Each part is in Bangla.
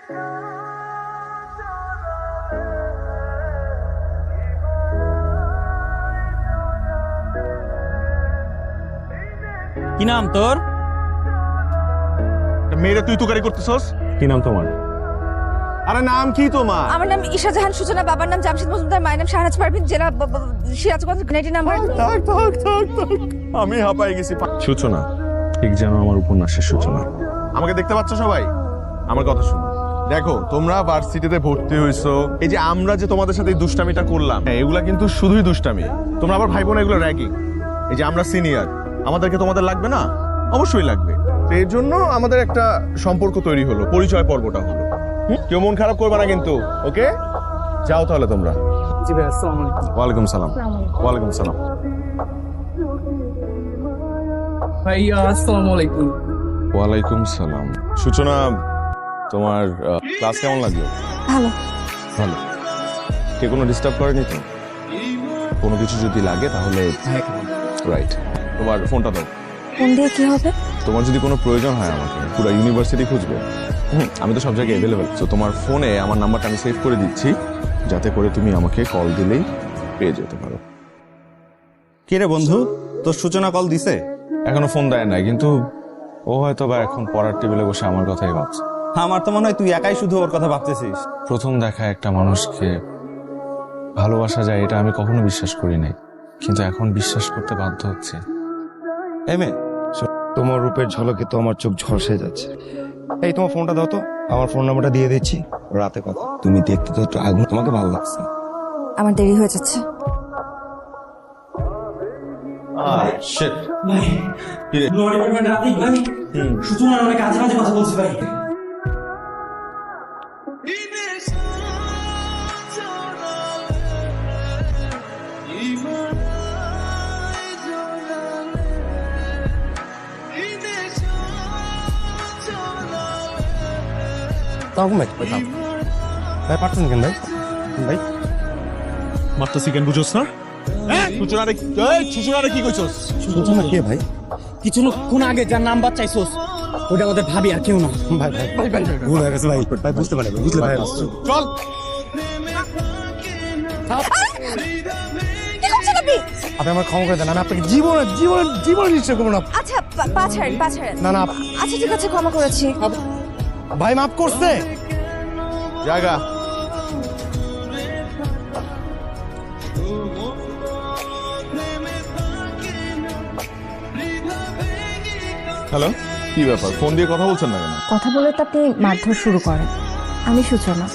কি নাম তোর? মেয়েরা তুই তুকারি করতেছস? কি নাম তোমার? আরে নাম কি তোমার? আমার নাম ঈশা জাহান সূচনা, বাবার নাম জামশেদ মজুমদার, মায়ের নাম শাহনাজ পারভিন, জেলা সিরাজগঞ্জ, 90 নাম্বার। আমি হাঁপাই গেছি। সূচনা, ঠিক যেন আমার উপন্যাসের সূচনা। আমাকে দেখতে পাচ্ছ সবাই? আমার কথা শুনো। দেখো, তোমরা ভার্সিটিতে ভর্তি হইছো, এই যে আমরা যে তোমাদের সাথে এই দুষ্টামিটা করলাম, এগুলা কিন্তু শুধুই দুষ্টামি। তোমরা আবার ভাইবো না এগুলো র্যাগিং। এই যে আমরা সিনিয়র, আমাদেরকে তোমাদের লাগবে না? অবশ্যই লাগবে। তো এর জন্য আমাদের একটা সম্পর্ক তৈরি হলো, পরিচয় পর্বটা হলো। কেউ মন খারাপ করবে না কিন্তু, ওকে? যাও তাহলে তোমরা। জি ভাই, আসসালামু আলাইকুম। ওয়ালাইকুম সালাম। ওয়ালাইকুম সালাম। ভাই আসসালামু আলাইকুম। ওয়ালাইকুম সালাম। সূচনা, তোমার ক্লাস কেমন লাগলো? ভালো। ভালো। কে কোনো ডিস্টার্ব করেনি তো? কোনো কিছু যদি লাগে তাহলে রাইট। তোমার ফোনটা দাও। ফোন দিয়ে কি হবে? তোমার যদি কোনো প্রয়োজন হয় আমাকে, পুরো ইউনিভার্সিটি খুঁজবে। আমি তো সব জায়গায় অ্যাভেলেবেল। তো তোমার ফোনে আমার নাম্বারটা আমি সেভ করে দিচ্ছি, যাতে করে তুমি আমাকে কল দিলেই পেয়ে যেতে পারো। কে রে বন্ধু, তোর সূচনা কল দিছে? এখনো ফোন দেয় নাই, কিন্তু ও হয়তো বা এখন পড়ার টেবিলে বসে আমার কথাই ভাবছে। আমার তো মনে হয় তুই একাই শুধু ওর কথা ভাবতেছিস। প্রথম দেখা একটা মানুষকে ভালোবাসা যায় এটা আমি কখনো বিশ্বাস করি নাই, কিন্তু এখন বিশ্বাস করতে বাধ্য হচ্ছে। এমে তোমার রূপের ঝলকে তো আমার চোখ ঝলসে যাচ্ছে। এই তোমার ফোনটা দাও তো, আমার ফোন নাম্বারটা দিয়ে দিচ্ছি। রাতে কথা, তুমি দেখতে তো একটু আগুন, তোমাকে ভালো লাগছে। আমার দেরি হয়ে যাচ্ছে। সূচনা অনেক আজে বাজে কথা বলছি ভাই। ভাই পারছেন কেন ভাই? ভাই মারতেছি কেন বুঝোস না? সূচনারে কি কইছস? সূচনা কে ভাই? কিছুক্ষণ আগে যার নাম্বার চাইছোস ওটা আমাদের ভাবি, আর কেউ না। ভাই ভাই ভাই ভাই ভুল হয়ে গেছে ভাই। ভাই বুঝতে পারি, বুঝলে ভাই। চল। কি করছেন আপনি? আপনি আমার ক্ষমা করে দেন, আমি আপনাকে জীবনে জীবনে জীবনে নিশ্চয় করবো না। আচ্ছা, পা ছাড়েন, পা ছাড়েন। না না আচ্ছা ঠিক আছে, ক্ষমা করেছি। ভাই মাফ করছে। জায়গা। হ্যালো, কি ব্যাপার? ফোন দিয়ে কথা বলছেন না কেন? কথা বলে তো আপনি মারধর শুরু করেন। আমি সূচনা।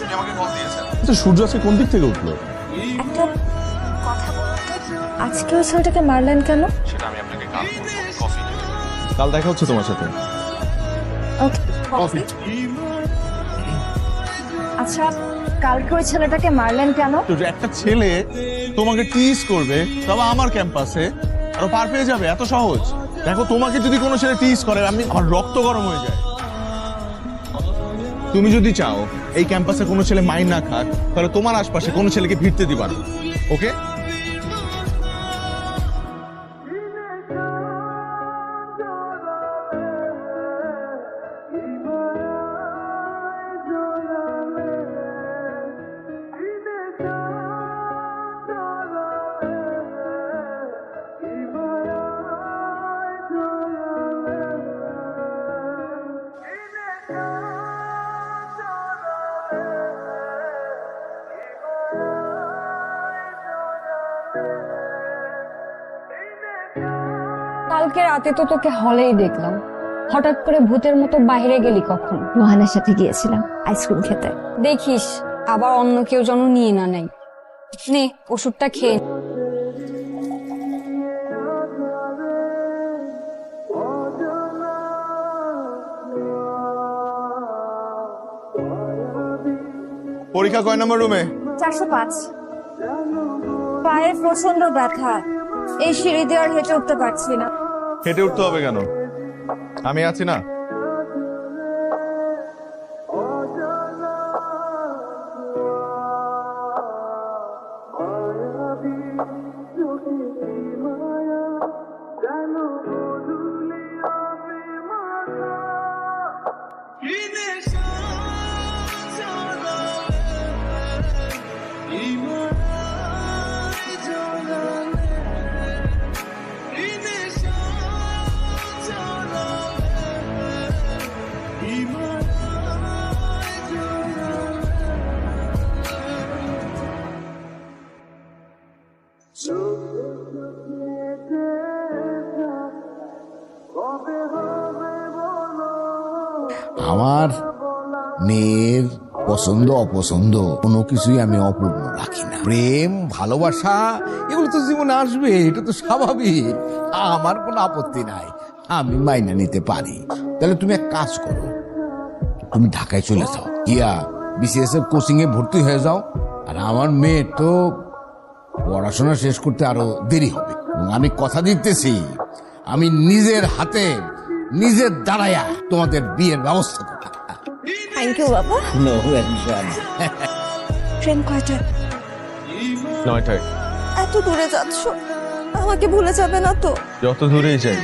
আচ্ছা, সূর্য আজকে কোন দিক থেকে উঠলো? একটা কথা বলুন তো, আজকে ওই ছেলেটাকে মারলেন কেন? সেটা আমি আপনাকে কাল বলবো। কফি কাল দেখা হচ্ছে তোমার সাথে। কফি। আচ্ছা, কালকে ওই ছেলেটাকে মারলেন কেন? তো যে একটা ছেলে তোমাকে টিজ করবে, তবে আমার ক্যাম্পাসে, আর ও পার পেয়ে যাবে, এত সহজ? দেখো, তোমাকে যদি কোনো ছেলে টিজ করে, আমার রক্ত গরম হয়ে যায়। তুমি যদি চাও এই ক্যাম্পাসে কোনো ছেলে মাইর না খাক, তাহলে তোমার আশপাশে কোনো ছেলেকে ভিড়তে দিবা না, ওকে? কালকে রাতে তো তোকে হলেই দেখলাম, হঠাৎ করে ভূতের মতো বাইরে গেলি কখন? রোহানের সাথে গিয়েছিলাম আইসক্রিম খেতে। দেখিস আবার অন্য কেউ যেন নিয়ে না নেয়। নে ওষুধটা খেয়ে। পরীক্ষা কয় নম্বর রুমে? 405। পায়ে প্রচন্ড ব্যথা, এই সিঁড়ি দিয়ে আর হেঁটে উঠতে পারছি না। হেঁটে উঠতে হবে কেন? আমি আছি না। মেয়ের পছন্দ অপছন্দ কোনো কিছুই আমি অপূর্ণ রাখি না। প্রেম ভালোবাসা এগুলো তো জীবনে আসবে, এটা তো স্বাভাবিক। আমার কোনো আপত্তি নাই, আমি মাইনা নিতে পারি। তাহলে তুমি এক কাজ করো, তুমি ঢাকায় চলে যাও, গিয়া বিসিএস এর কোচিং এ ভর্তি হয়ে যাও। আর আমার মেয়ে তো পড়াশোনা শেষ করতে আরো দেরি হবে। এবং আমি কথা দিতেছি, আমি নিজের হাতে নিজের দাঁড়ায়া তোমাদের বিয়ের ব্যবস্থা করব। থ্যাংক ইউ বাবা। ট্রেন কয়টা? 9টায়। এত দূরে যাচ্ছ, আমাকে ভুলে যাবে না তো? যত দূরেই যাই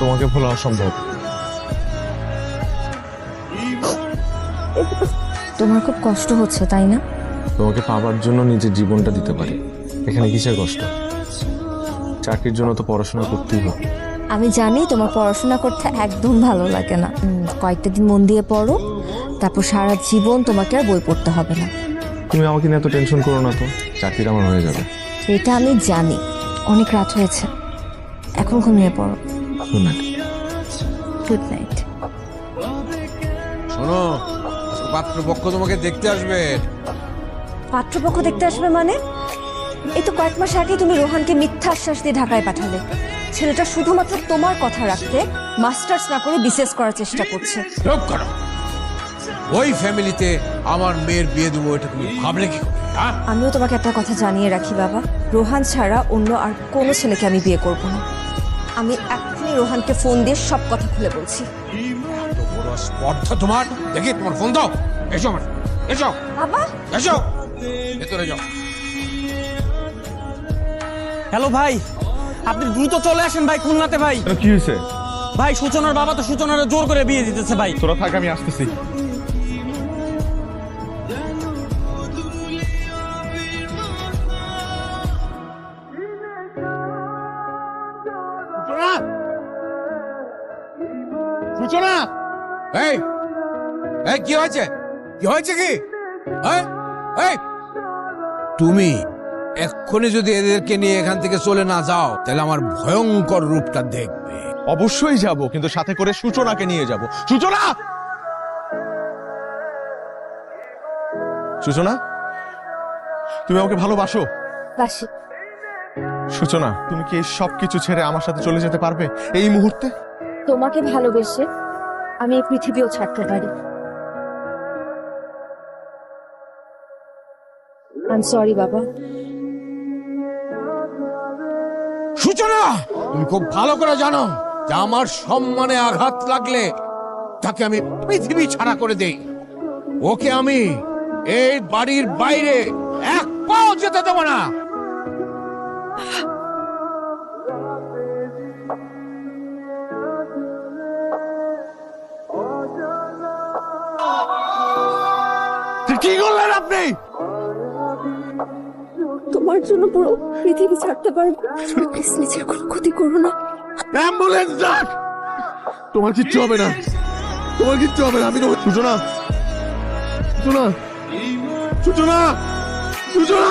তোমাকে ভোলা অসম্ভব। তোমার খুব কষ্ট হচ্ছে তাই না? তোমাকে পাবার জন্য নিজের জীবনটা দিতে পারি, এখানে কিসের কষ্ট? চাকরির জন্য তো পড়াশোনা করতেই হবে। আমি জানি তোমার পড়াশোনা করতে একদম ভালো লাগে না। কয়েকটা দিন মন দিয়ে পড়ো, তারপর সারা জীবন তোমাকে আর বই পড়তে হবে না। তুমি আমাকে নিয়ে এত টেনশন করো না তো, চাকরিটা আমার হয়ে যাবে। এটা আমি জানি। অনেক রাত হয়েছে, এখন ঘুমিয়ে পড়ো। Good night. Good night. শোনো, পাত্রপক্ষ তোমাকে দেখতে আসবে। পাত্রপক্ষ দেখতে আসবে মানে? এই তো কয়েক মাস আগে তুমি রোহানকে মিথ্যা আশ্বাস দিয়ে ঢাকায় পাঠালে। ছেলেটা শুধুমাত্র তোমার কথা রাখতে মাস্টার্স না করে বিসিএস করার চেষ্টা করছে। চুপ করো। ওই ফ্যামিলিতে আমার মেয়ের বিয়ে দেবো, এটা তুমি ভাবলে কি করে? আমিও তোমাকে একটা কথা জানিয়ে রাখি বাবা, রোহান ছাড়া অন্য আর কোনো ছেলেকে আমি বিয়ে করব না। আমি এখনই রোহানকে ফোন দিয়ে সব কথা খুলে বলছি। এত বড় স্পর্ধা তোমার! দেখি তোমার ফোন দাও। এসো আমার, এসো বাবা, এসো, ভেতরে যাও। হ্যালো ভাই, আপনি দ্রুত চলে আসেন ভাই খুলনাতে। ভাই কি হয়েছে? ভাই সূচনার বাবা তো সূচনার জোর করে বিয়ে দিতেছে ভাই। তোরা থাক, আমি আসতেছি। সূচনা! এই এই কি হয়েছে? কি হয়েছে কি? এই তুমি এক্ষুনি যদি এদেরকে নিয়ে এখান থেকে চলে না যাও, তাহলে আমার ভয়ঙ্কর রূপটা দেখবে। অবশ্যই যাব, কিন্তু সাথে করে সূচনাকে নিয়ে যাব। সূচনা! সূচনা, তুমি আমাকে ভালোবাসো? বাসি। সূচনা, তুমি কি এই সব কিছু ছেড়ে আমার সাথে চলে যেতে পারবে এই মুহূর্তে? তোমাকে ভালোবেসে আমি এই পৃথিবীও ছাড়তে পারি। আই এম সরি বাবা। সূচনা, তুমি খুব ভালো করে জানো যে আমার সম্মানে আঘাত লাগলে তাকে আমি পৃথিবী ছাড়া করে দেই। ওকে আমি এই বাড়ির বাইরে এক পাও যেতে দেবো না। কি করলেন আপনি? তোমার জন্য পুরো পৃথিবী ছাড়তে পারবো, প্লিজ নিজের কোনো ক্ষতি করো না। অ্যাম্বুলেন্স ডাক। তোমার কিচ্ছু হবে না, তোমার কিচ্ছু হবে না। আমি তোমার সূচনা, সূচনা, সূচনা, সূচনা।